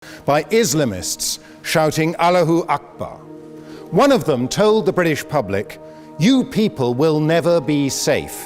by Islamists shouting Allahu Akbar. One of them told the British public, "You people will never be safe."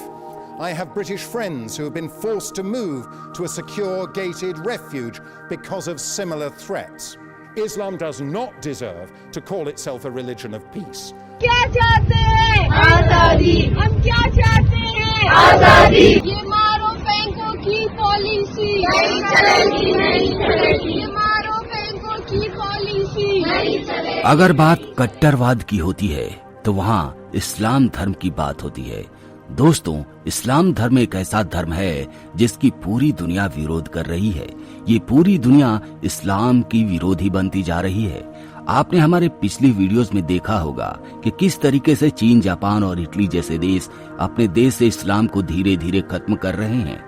I have British friends who have been forced to move to a secure gated refuge because of similar threats. Islam does not deserve to call itself a religion of peace. क्या चाहते हैं? आजादी। हम क्या चाहते हैं? आजादी। ये मारो बैंकों की पॉलिसी नहीं चलेगी, नहीं चलेगी। ये मारो बैंकों की पॉलिसी नहीं चलेगी। अगर बात कट्टरवाद की होती है तो वहाँ इस्लाम धर्म की बात होती है। दोस्तों, इस्लाम धर्म एक ऐसा धर्म है जिसकी पूरी दुनिया विरोध कर रही है। ये पूरी दुनिया इस्लाम की विरोधी बनती जा रही है। आपने हमारे पिछली वीडियोस में देखा होगा कि किस तरीके से चीन, जापान और इटली जैसे देश अपने देश से इस्लाम को धीरे धीरे खत्म कर रहे हैं।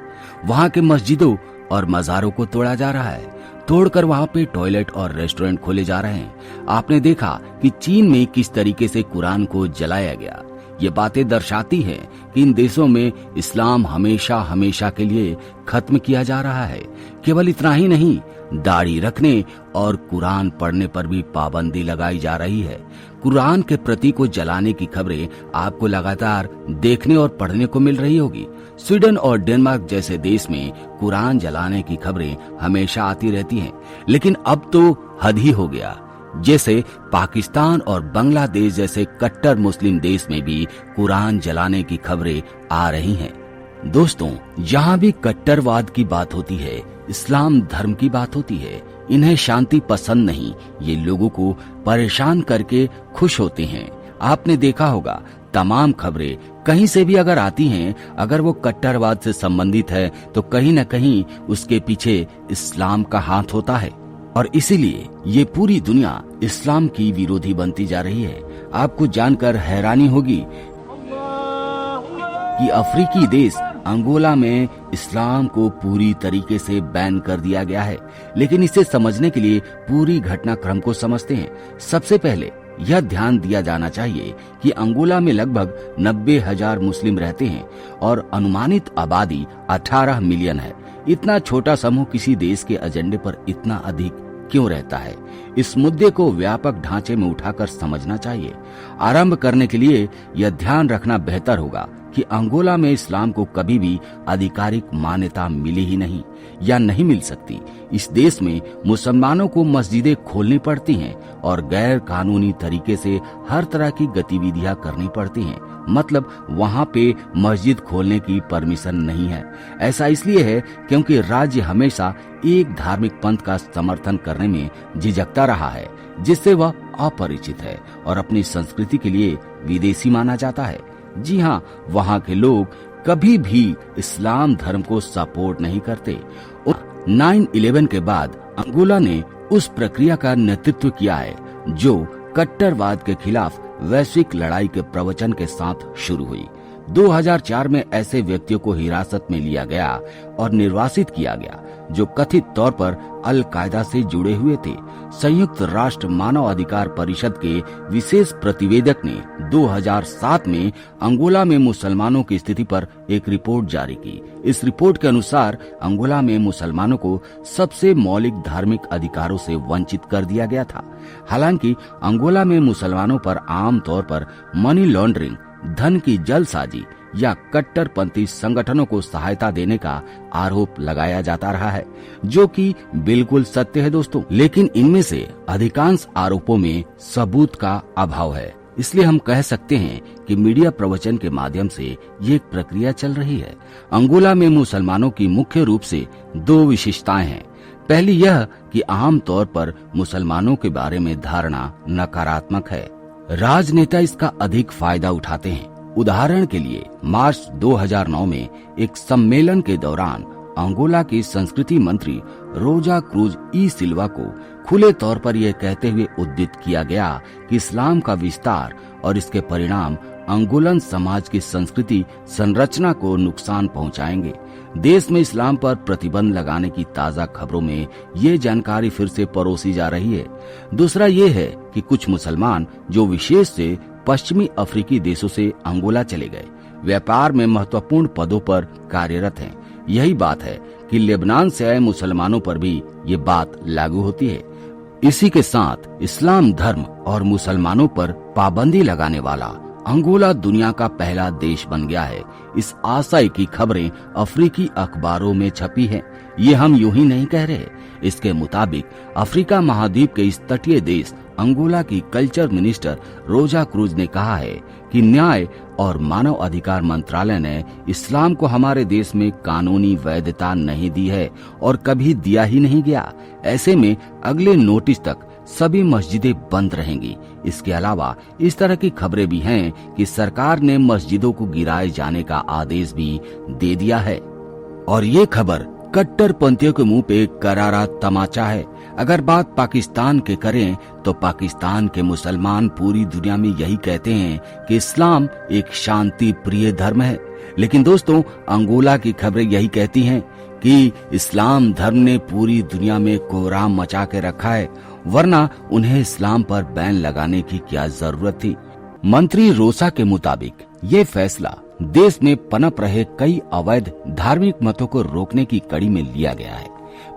वहाँ के मस्जिदों और मज़ारों को तोड़ा जा रहा है, तोड़कर वहाँ पे टॉयलेट और रेस्टोरेंट खोले जा रहे हैं। आपने देखा कि चीन में किस तरीके से कुरान को जलाया गया। ये बातें दर्शाती हैं कि इन देशों में इस्लाम हमेशा हमेशा के लिए खत्म किया जा रहा है। केवल इतना ही नहीं, दाढ़ी रखने और कुरान पढ़ने पर भी पाबंदी लगाई जा रही है। कुरान के प्रति को जलाने की खबरें आपको लगातार देखने और पढ़ने को मिल रही होगी। स्वीडन और डेनमार्क जैसे देश में कुरान जलाने की खबरें हमेशा आती रहती हैं, लेकिन अब तो हद ही हो गया। जैसे पाकिस्तान और बांग्लादेश जैसे कट्टर मुस्लिम देश में भी कुरान जलाने की खबरें आ रही हैं। दोस्तों, जहाँ भी कट्टरवाद की बात होती है, इस्लाम धर्म की बात होती है। इन्हें शांति पसंद नहीं, ये लोगों को परेशान करके खुश होते हैं। आपने देखा होगा, तमाम खबरें कहीं से भी अगर आती हैं, अगर वो कट्टरवाद से संबंधित है तो कहीं न कहीं उसके पीछे इस्लाम का हाथ होता है। और इसीलिए ये पूरी दुनिया इस्लाम की विरोधी बनती जा रही है। आपको जानकर हैरानी होगी कि अफ्रीकी देश अंगोला में इस्लाम को पूरी तरीके से बैन कर दिया गया है। लेकिन इसे समझने के लिए पूरी घटनाक्रम को समझते हैं। सबसे पहले यह ध्यान दिया जाना चाहिए कि अंगोला में लगभग 90,000 मुस्लिम रहते हैं और अनुमानित आबादी 18 मिलियन है। इतना छोटा समूह किसी देश के एजेंडे पर इतना अधिक क्यों रहता है? इस मुद्दे को व्यापक ढांचे में उठाकर समझना चाहिए। आरंभ करने के लिए यह ध्यान रखना बेहतर होगा कि अंगोला में इस्लाम को कभी भी आधिकारिक मान्यता मिली ही नहीं या नहीं मिल सकती। इस देश में मुसलमानों को मस्जिदें खोलनी पड़ती हैं और गैर कानूनी तरीके से हर तरह की गतिविधियां करनी पड़ती हैं। मतलब वहाँ पे मस्जिद खोलने की परमिशन नहीं है। ऐसा इसलिए है क्योंकि राज्य हमेशा एक धार्मिक पंथ का समर्थन करने में झिझकता रहा है, जिससे वह अपरिचित है और अपनी संस्कृति के लिए विदेशी माना जाता है। जी हाँ, वहाँ के लोग कभी भी इस्लाम धर्म को सपोर्ट नहीं करते। 9/11 के बाद अंगोला ने उस प्रक्रिया का नेतृत्व किया है जो कट्टरवाद के खिलाफ वैश्विक लड़ाई के प्रवचन के साथ शुरू हुई। 2004 में ऐसे व्यक्तियों को हिरासत में लिया गया और निर्वासित किया गया जो कथित तौर पर अल कायदा से जुड़े हुए थे। संयुक्त राष्ट्र मानव अधिकार परिषद के विशेष प्रतिवेदक ने 2007 में अंगोला में मुसलमानों की स्थिति पर एक रिपोर्ट जारी की। इस रिपोर्ट के अनुसार अंगोला में मुसलमानों को सबसे मौलिक धार्मिक अधिकारों से वंचित कर दिया गया था। हालांकि अंगोला में मुसलमानों पर आम तौर पर मनी लॉन्ड्रिंग, धन की जलसाजी या कट्टरपंथी संगठनों को सहायता देने का आरोप लगाया जाता रहा है, जो कि बिल्कुल सत्य है दोस्तों। लेकिन इनमें से अधिकांश आरोपों में सबूत का अभाव है। इसलिए हम कह सकते हैं कि मीडिया प्रवचन के माध्यम से ये एक प्रक्रिया चल रही है। अंगोला में मुसलमानों की मुख्य रूप से 2 विशेषताएं हैं। पहली यह कि आम तौर पर मुसलमानों के बारे में धारणा नकारात्मक है। राजनेता इसका अधिक फायदा उठाते हैं। उदाहरण के लिए मार्च 2009 में एक सम्मेलन के दौरान अंगोला की संस्कृति मंत्री रोजा क्रूज ई सिल्वा को खुले तौर पर यह कहते हुए उद्धृत किया गया कि इस्लाम का विस्तार और इसके परिणाम अंगोलन समाज की संस्कृति संरचना को नुकसान पहुंचाएंगे। देश में इस्लाम पर प्रतिबंध लगाने की ताजा खबरों में ये जानकारी फिर से परोसी जा रही है। दूसरा ये है कि कुछ मुसलमान जो विशेष से पश्चिमी अफ्रीकी देशों से अंगोला चले गए, व्यापार में महत्वपूर्ण पदों पर कार्यरत हैं। यही बात है कि लेबनान से आए मुसलमानों पर भी ये बात लागू होती है। इसी के साथ इस्लाम धर्म और मुसलमानों पर पाबंदी लगाने वाला अंगोला दुनिया का पहला देश बन गया है। इस आशय की खबरें अफ्रीकी अखबारों में छपी हैं। ये हम यूं ही नहीं कह रहे। इसके मुताबिक अफ्रीका महाद्वीप के इस तटीय देश अंगोला की कल्चर मिनिस्टर रोजा क्रूज ने कहा है कि न्याय और मानव अधिकार मंत्रालय ने इस्लाम को हमारे देश में कानूनी वैधता नहीं दी है और कभी दिया ही नहीं गया। ऐसे में अगले नोटिस तक सभी मस्जिदें बंद रहेंगी। इसके अलावा इस तरह की खबरें भी हैं कि सरकार ने मस्जिदों को गिराए जाने का आदेश भी दे दिया है। और ये खबर कट्टरपंथियों के मुंह पे करारा तमाचा है। अगर बात पाकिस्तान के करें तो पाकिस्तान के मुसलमान पूरी दुनिया में यही कहते हैं कि इस्लाम एक शांति प्रिय धर्म है। लेकिन दोस्तों, अंगोला की खबरें यही कहती हैं कि इस्लाम धर्म ने पूरी दुनिया में कोहराम मचा के रखा है, वरना उन्हें इस्लाम पर बैन लगाने की क्या जरूरत थी। मंत्री रोसा के मुताबिक ये फैसला देश में पनप रहे कई अवैध धार्मिक मतों को रोकने की कड़ी में लिया गया है।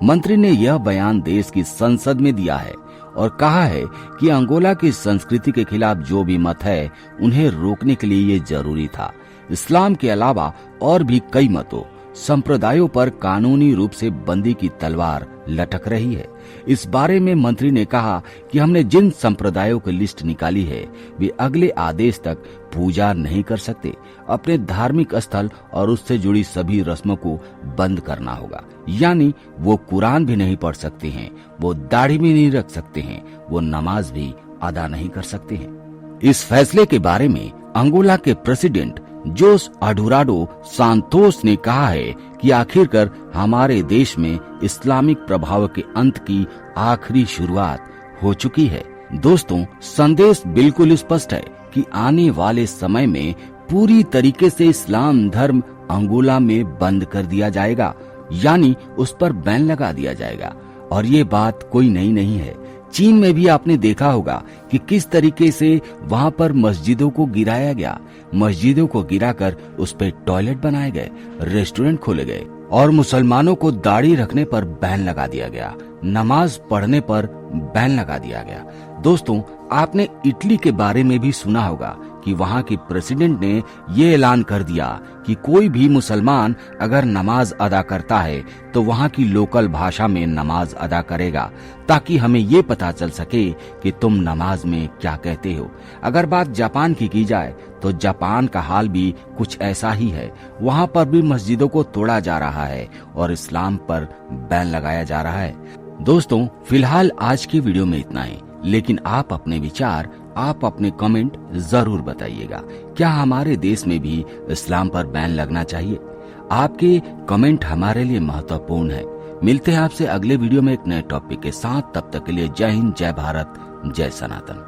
मंत्री ने यह बयान देश की संसद में दिया है और कहा है कि अंगोला की संस्कृति के खिलाफ जो भी मत है उन्हें रोकने के लिए ये जरूरी था। इस्लाम के अलावा और भी कई मतों संप्रदायों पर कानूनी रूप से बंदी की तलवार लटक रही है। इस बारे में मंत्री ने कहा कि हमने जिन संप्रदायों की लिस्ट निकाली है वे अगले आदेश तक पूजा नहीं कर सकते। अपने धार्मिक स्थल और उससे जुड़ी सभी रस्मों को बंद करना होगा। यानी वो कुरान भी नहीं पढ़ सकते हैं, वो दाढ़ी भी नहीं रख सकते हैं, वो नमाज भी अदा नहीं कर सकते हैं। इस फैसले के बारे में अंगोला के प्रेसिडेंट जोस एडुराडो सांतोस ने कहा है कि आखिरकार हमारे देश में इस्लामिक प्रभाव के अंत की आखिरी शुरुआत हो चुकी है। दोस्तों, संदेश बिल्कुल स्पष्ट है कि आने वाले समय में पूरी तरीके से इस्लाम धर्म अंगोला में बंद कर दिया जाएगा, यानी उस पर बैन लगा दिया जाएगा। और ये बात कोई नई नहीं है। चीन में भी आपने देखा होगा कि किस तरीके से वहाँ पर मस्जिदों को गिराया गया। मस्जिदों को गिराकर उस पे टॉयलेट बनाए गए, रेस्टोरेंट खोले गए और मुसलमानों को दाढ़ी रखने पर बैन लगा दिया गया, नमाज पढ़ने पर बैन लगा दिया गया। दोस्तों, आपने इटली के बारे में भी सुना होगा कि वहाँ की प्रेसिडेंट ने ये ऐलान कर दिया कि कोई भी मुसलमान अगर नमाज अदा करता है तो वहाँ की लोकल भाषा में नमाज अदा करेगा, ताकि हमें ये पता चल सके कि तुम नमाज में क्या कहते हो। अगर बात जापान की जाए तो जापान का हाल भी कुछ ऐसा ही है। वहाँ पर भी मस्जिदों को तोड़ा जा रहा है और इस्लाम पर बैन लगाया जा रहा है। दोस्तों, फिलहाल आज की वीडियो में इतना ही, लेकिन आप अपने विचार, आप अपने कमेंट जरूर बताइएगा। क्या हमारे देश में भी इस्लाम पर बैन लगना चाहिए? आपके कमेंट हमारे लिए महत्वपूर्ण है। मिलते हैं आपसे अगले वीडियो में एक नए टॉपिक के साथ। तब तक के लिए जय हिंद, जय भारत, जय सनातन।